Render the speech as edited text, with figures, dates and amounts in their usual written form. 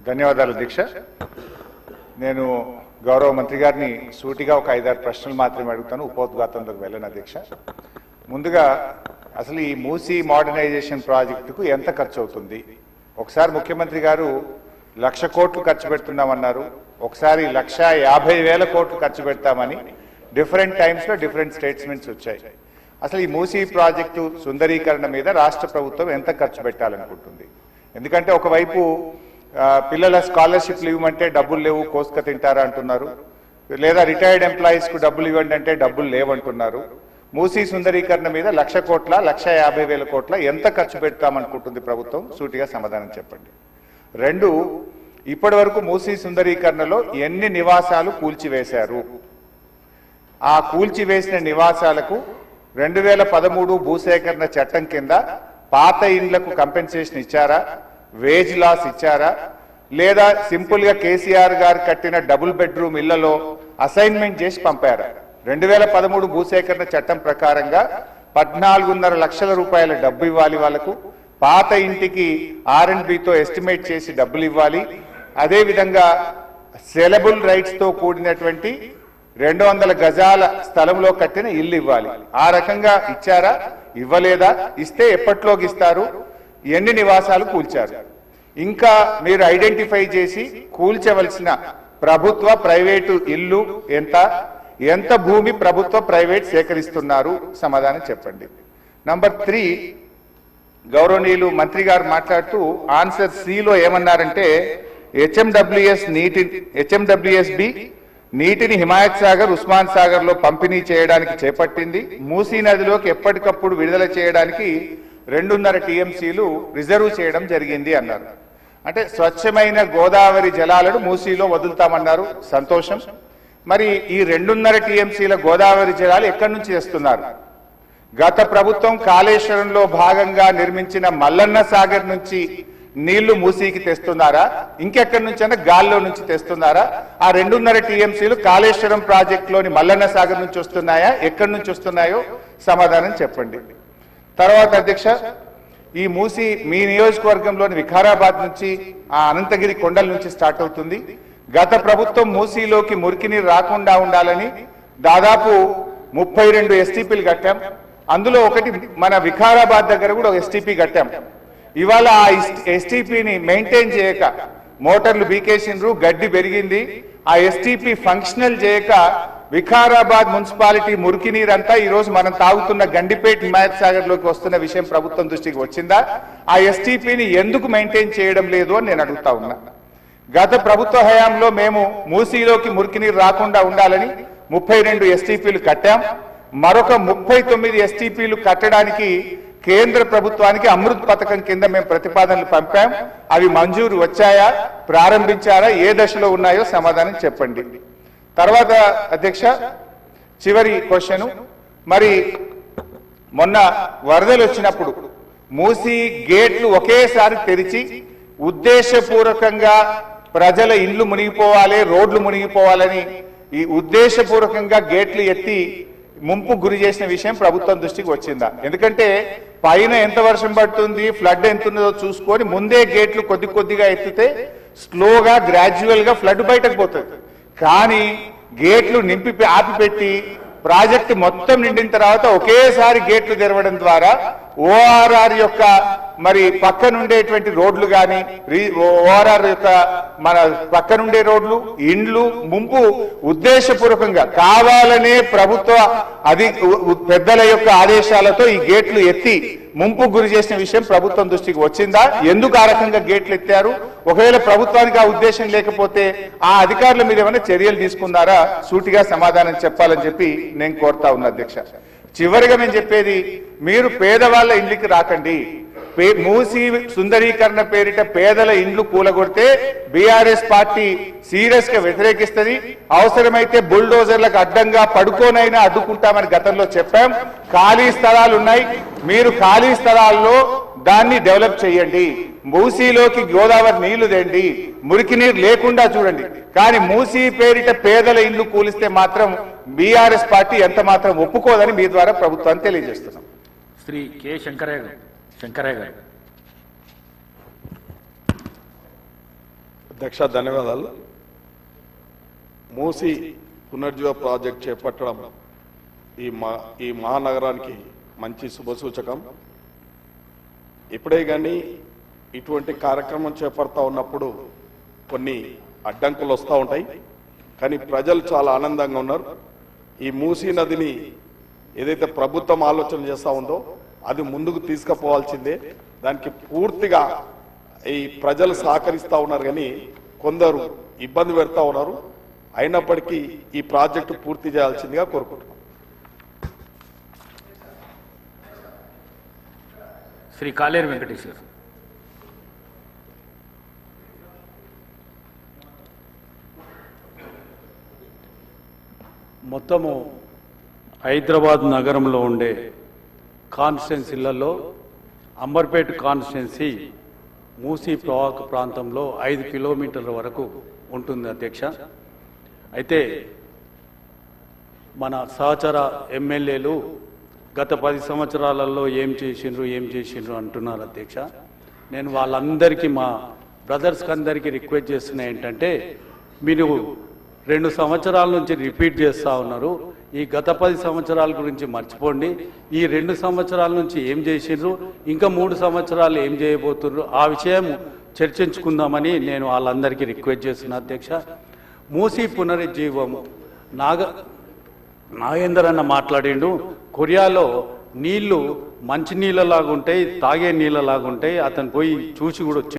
ధన్యవాదాలు అధ్యక్ష. నేను గౌరవ మంత్రి గారిని సూటిగా ఒక 5-6 ప్రశ్నలు మాత్రమే అడుగుతాను, ఉపోద్ఘాతంలోకి వెళ్ళను అధ్యక్ష. ముందుగా అసలు ఈ మూసీ మోడర్నైజేషన్ ప్రాజెక్టుకు ఎంత ఖర్చు అవుతుంది? ఒకసారి ముఖ్యమంత్రి గారు 1,00,000 కోట్లు ఖర్చు పెడుతున్నామన్నారు, ఒకసారి 1,50,000 కోట్లు ఖర్చు పెడతామని డిఫరెంట్ టైమ్స్లో డిఫరెంట్ స్టేట్మెంట్స్ వచ్చాయి. అసలు ఈ మూసీ ప్రాజెక్టు సుందరీకరణ మీద రాష్ట్ర ప్రభుత్వం ఎంత ఖర్చు పెట్టాలనుకుంటుంది? ఎందుకంటే ఒకవైపు పిల్లల స్కాలర్షిప్లు ఇవ్వమంటే డబ్బులు లేవు, కోసుక తింటారా అంటున్నారు, లేదా రిటైర్డ్ ఎంప్లాయీస్కు డబ్బులు ఇవ్వండి అంటే డబ్బులు లేవంటున్నారు. మూసీ సుందరీకరణ మీద 1,00,000 కోట్ల 1,50,000 కోట్ల ఎంత ఖర్చు పెడతామనుకుంటుంది ప్రభుత్వం? సూటిగా సమాధానం చెప్పండి. 2, ఇప్పటి వరకు మూసీ సుందరీకరణలో ఎన్ని నివాసాలు కూల్చివేశారు? ఆ కూల్చివేసిన నివాసాలకు 2013 భూసేకరణ చట్టం కింద పాత ఇండ్లకు కంపెన్సేషన్ ఇచ్చారా, వేజ్ లాస్ ఇచ్చారా, లేదా సింపుల్ గా కేసీఆర్ గారు కట్టిన డబుల్ బెడ్రూమ్ ఇళ్లలో అసైన్మెంట్ చేసి పంపారా? 2013 భూసేకరణ చట్టం ప్రకారంగా 14.5 లక్షల రూపాయల డబ్బు ఇవ్వాలి వాళ్ళకు, పాత ఇంటికి R&Bతో ఎస్టిమేట్ చేసి డబ్బులు ఇవ్వాలి, అదేవిధంగా సెలబుల్ రైట్స్ తో కూడినటువంటి 200 గజాల స్థలంలో కట్టిన ఇల్లు ఇవ్వాలి. ఆ రకంగా ఇచ్చారా, ఇవ్వలేదా, ఇస్తే ఎప్పట్లోకి ఇస్తారు, ఎన్ని నివాసాలు కూల్చారు? ఇంకా మీరు ఐడెంటిఫై చేసి కూల్చవలసిన ప్రభుత్వ ప్రైవేటు ఇల్లు ఎంత భూమి ప్రభుత్వ ప్రైవేట్ సేకరిస్తున్నారు? సమాధానం చెప్పండి. నంబర్ 3, గౌరవనీయులు మంత్రి గారు మాట్లాడుతూ ఆన్సర్ సిలో ఏమన్నారంటే హెచ్ఎండబ్ల్యూఎస్బి నీటిని హిమాయత్ సాగర్, ఉస్మాన్ సాగర్ లో పంపిణీ చేయడానికి చేపట్టింది. మూసీ నదిలోకి ఎప్పటికప్పుడు విడుదల చేయడానికి 2.5 టీఎంసీలు రిజర్వ్ చేయడం జరిగింది అన్నారు. అంటే స్వచ్ఛమైన గోదావరి జలాలను మూసీలో వదులుతామన్నారు, సంతోషం. మరి ఈ 2.5 టీఎంసీల గోదావరి జలాలు ఎక్కడి నుంచి తెస్తున్నారు? గత ప్రభుత్వం కాళేశ్వరంలో భాగంగా నిర్మించిన మల్లన్న సాగర్ నుంచి నీళ్లు మూసీకి తెస్తున్నారా, ఇంకెక్కడి నుంచైనా గాల్లో నుంచి తెస్తున్నారా? ఆ 2.5 టీఎంసీలు కాళేశ్వరం ప్రాజెక్టులోని మల్లన్న సాగర్ నుంచి వస్తున్నాయా, ఎక్కడి నుంచి వస్తున్నాయో సమాధానం చెప్పండి. తర్వాత అధ్యక్ష, ఈ మూసీ మీ నియోజకవర్గంలోని వికారాబాద్ నుంచి ఆ అనంతగిరి కొండల నుంచి స్టార్ట్ అవుతుంది. గత ప్రభుత్వం మూసీలోకి మురికి నీరు రాకుండా ఉండాలని దాదాపు 32 ఎస్టీపీలు కట్టాం. అందులో ఒకటి మన వికారాబాద్ దగ్గర కూడా ఒక ఎస్టీపీ కట్టాం. ఇవాళ ఆ ఎస్టీపీని మెయింటైన్ చేయక మోటార్లు బీకేసిండ్రు, గడ్డి పెరిగింది. ఆ ఎస్టీపీ ఫంక్షనల్ చేయక వికారాబాద్ మున్సిపాలిటీ మురికి నీరంతా ఈ రోజు మనం తాగుతున్న గండిపేట హిమాయత్ సాగర్ లోకి వస్తున్న విషయం ప్రభుత్వం దృష్టికి వచ్చిందా? ఆ ఎస్టీపీని ఎందుకు మెయింటైన్ చేయడం లేదు అని నేను అడుగుతా ఉన్నా. గత ప్రభుత్వ హయాంలో మేము మూసీలోకి మురికి నీరు రాకుండా ఉండాలని 32 ఎస్టీపీలు కట్టాం. మరొక 39 ఎస్టీపీలు కట్టడానికి కేంద్ర ప్రభుత్వానికి అమృత్ పథకం కింద మేము ప్రతిపాదనలు పంపాం. అవి మంజూరు వచ్చాయా, ప్రారంభించారా, ఏ దశలో ఉన్నాయో సమాధానం చెప్పండి. తర్వాత అధ్యక్ష, చివరి క్వశ్చన్, మరి మొన్న వరదలు వచ్చినప్పుడు మూసీ గేట్లు ఒకేసారి తెరిచి ఉద్దేశపూర్వకంగా ప్రజల ఇండ్లు మునిగిపోవాలి, రోడ్లు మునిగిపోవాలని ఈ ఉద్దేశపూర్వకంగా గేట్లు ఎత్తి ముంపు గురి చేసిన విషయం ప్రభుత్వం దృష్టికి వచ్చిందా? ఎందుకంటే పైన ఎంత వర్షం పడుతుంది, ఫ్లడ్ ఎంత ఉన్నదో చూసుకొని ముందే గేట్లు కొద్దిగా ఎత్తితే స్లోగా గ్రాడ్యువల్ గా ఫ్లడ్ బయటకు పోతుంది. కానీ గేట్లు ఆపిపెట్టి ప్రాజెక్టు మొత్తం నిండిన తర్వాత ఒకేసారి గేట్లు తెరవడం ద్వారా ఓఆర్ఆర్ యొక్క మరి పక్కనుండేటువంటి రోడ్లు కానీ, ఓఆర్ఆర్ యొక్క మన పక్కనుండే రోడ్లు, ఇండ్లు ముంపు ఉద్దేశపూర్వకంగా కావాలనే ప్రభుత్వ పెద్దల యొక్క ఆదేశాలతో ఈ గేట్లు ఎత్తి ముంపు గురి చేసిన విషయం ప్రభుత్వం దృష్టికి వచ్చిందా? ఎందుకు ఆ రకంగా గేట్లు ఎత్తారు? ఒకవేళ ప్రభుత్వానికి ఆ ఉద్దేశం లేకపోతే ఆ అధికారుల మీద ఏమైనా చర్యలు తీసుకున్నారా? సూటిగా సమాధానం చెప్పాలని చెప్పి నేను కోరుతా ఉన్నా అధ్యక్ష. చివరిగా నేను చెప్పేది, మీరు పేదవాళ్ళ ఇంటికి రాకండి. మూసీ సుందరీకరణ పేరిట పేదల ఇండ్లు కూలగొడితే బీఆర్ఎస్ పార్టీ సీరియస్ గా వ్యతిరేకిస్తుంది. అవసరమైతే బుల్డోజర్లకు అడ్డంగా పడుకోనైనా అడ్డుకుంటామని గతంలో చెప్పాం. ఖాళీ స్థలాలు ఉన్నాయి, మీరు ఖాళీ స్థలాల్లో దాన్ని డెవలప్ చేయండి. మూసీలోకి గోదావరి నీళ్లు తెండి, మురికి నీరు లేకుండా చూడండి. కానీ మూసీ పేరిట పేదల ఇండ్లు కూలిస్తే మాత్రం బీఆర్ఎస్ పార్టీ ఎంత మాత్రం ఒప్పుకోదని మీ ద్వారా ప్రభుత్వాన్ని తెలియజేస్తున్నాం. శ్రీ కె శంకరయ్య గారు. అధ్యక్ష ధన్యవాదాలు. మూసి పునర్జీవ ప్రాజెక్ట్ చేపట్టడం ఈ మహానగరానికి మంచి శుభసూచకం. ఇప్పుడే కానీ ఇటువంటి కార్యక్రమం చేపడతా ఉన్నప్పుడు కొన్ని అడ్డంకులు వస్తూ ఉంటాయి, కానీ ప్రజలు చాలా ఆనందంగా ఉన్నారు. ఈ మూసీ నదిని ఏదైతే ప్రభుత్వం ఆలోచన చేస్తూ ఉందో అది ముందుకు తీసుకుపోవాల్సిందే. దానికి పూర్తిగా ఈ ప్రజలు సహకరిస్తూ ఉన్నారు, కానీ కొందరు ఇబ్బంది పెడతా ఉన్నారు. అయినప్పటికీ ఈ ప్రాజెక్టు పూర్తి చేయాల్సిందిగా కోరుకుంటున్నాం. శ్రీ కాలేరు వెంకటేశ్వర్. మొత్తము హైదరాబాద్ నగరంలో ఉండే కాన్స్టిట్యున్సీలలో అంబర్పేట కాన్స్టిట్యున్సీ మూసీ ప్రవాహక ప్రాంతంలో 5 కిలోమీటర్ల వరకు ఉంటుంది అధ్యక్ష. అయితే మన సహచర ఎమ్మెల్యేలు గత 10 సంవత్సరాలలో ఏం చేసిండ్రు అంటున్నారు అధ్యక్ష. నేను వాళ్ళందరికీ మా బ్రదర్స్కి అందరికీ రిక్వెస్ట్ చేస్తున్నా ఏంటంటే, మీరు 2 సంవత్సరాల నుంచి రిపీట్ చేస్తూ ఉన్నారు. ఈ గత 10 సంవత్సరాల గురించి మర్చిపోండి. ఈ 2 సంవత్సరాల నుంచి ఏం చేసిండ్రు, ఇంకా 3 సంవత్సరాలు ఏం చేయబోతున్నారు, ఆ విషయం చర్చించుకుందామని నేను వాళ్ళందరికీ రిక్వెస్ట్ చేస్తున్నా అధ్యక్ష. మూసీ పునరుజ్జీవము నాగేందర్ అన్న మాట్లాడిండు. కొరియాలో నీళ్లు మంచి నీళ్ళలాగా ఉంటాయి, తాగే నీళ్ళలాగా ఉంటాయి. అతను పోయి చూసి కూడా